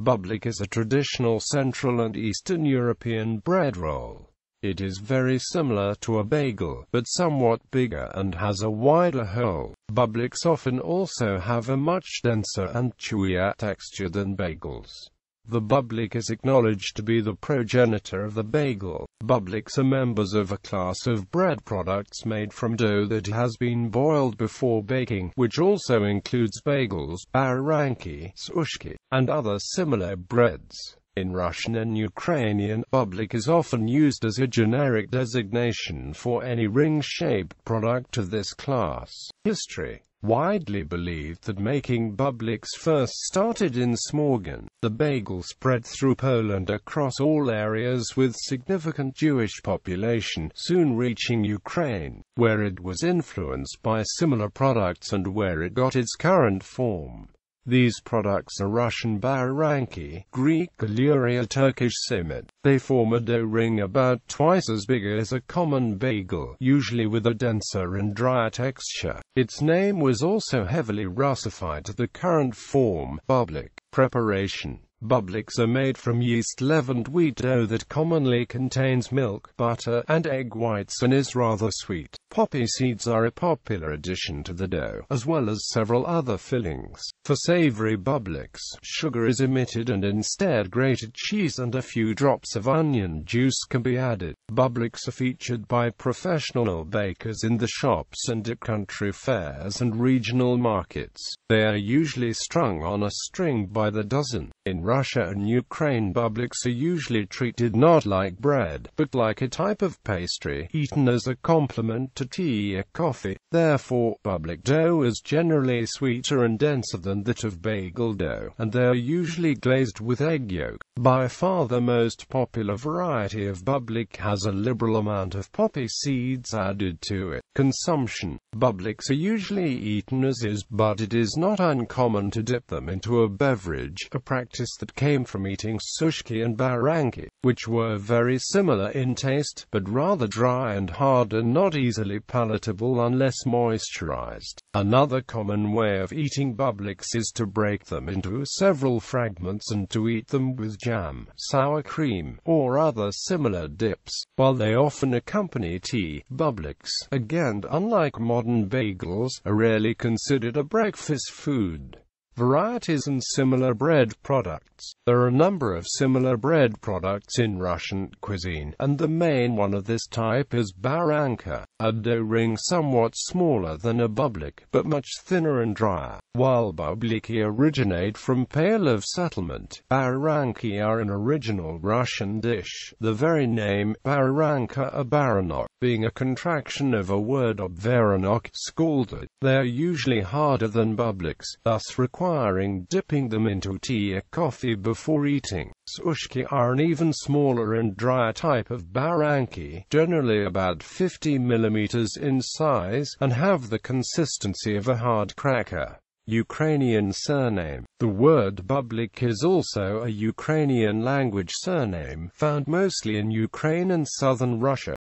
Bublik is a traditional Central and Eastern European bread roll. It is very similar to a bagel, but somewhat bigger and has a wider hole. Bubliks often also have a much denser and chewier texture than bagels. The bublik is acknowledged to be the progenitor of the bagel. Bubliks are members of a class of bread products made from dough that has been boiled before baking, which also includes bagels, baranki, sushki, and other similar breads. In Russian and Ukrainian, bublik is often used as a generic designation for any ring-shaped product of this class. History. Widely believed that making bubliks first started in Smorgon. The bagel spread through Poland across all areas with significant Jewish population, soon reaching Ukraine, where it was influenced by similar products and where it got its current form. These products are Russian baranki, Greek chewier, Turkish simit. They form a dough ring about twice as big as a common bagel, usually with a denser and drier texture. Its name was also heavily Russified to the current form, bublik. Preparation. Bubliks are made from yeast-leavened wheat dough that commonly contains milk, butter, and egg whites and is rather sweet. Poppy seeds are a popular addition to the dough, as well as several other fillings. For savory bubliks, sugar is omitted and instead grated cheese and a few drops of onion juice can be added. Bubliks are featured by professional bakers in the shops and at country fairs and regional markets. They are usually strung on a string by the dozen. In Russia and Ukraine, bubliks are usually treated not like bread, but like a type of pastry, eaten as a complement to tea or coffee. Therefore, bublik dough is generally sweeter and denser than that of bagel dough, and they are usually glazed with egg yolk. By far the most popular variety of bublik has a liberal amount of poppy seeds added to it. Consumption. Bubliks are usually eaten as is, but it is not uncommon to dip them into a beverage, a practice that came from eating sushki and baranki, which were very similar in taste, but rather dry and hard and not easily palatable unless moisturized. Another common way of eating bubliks is to break them into several fragments and to eat them with jam, sour cream, or other similar dips. While they often accompany tea, bubliks, again unlike modern bagels, are rarely considered a breakfast food. Varieties and similar bread products. There are a number of similar bread products in Russian cuisine, and the main one of this type is baranka, a dough ring somewhat smaller than a bublik, but much thinner and drier. While bubliki originate from Pale of Settlement, baranki are an original Russian dish. The very name, baranka or baranok, being a contraction of a word obveranok, scalded. They are usually harder than bubliks, thus requiring dipping them into tea or coffee before eating. Sushki are an even smaller and drier type of baranki, generally about 50 mm in size, and have the consistency of a hard cracker. Ukrainian surname. The word bublik is also a Ukrainian language surname, found mostly in Ukraine and southern Russia.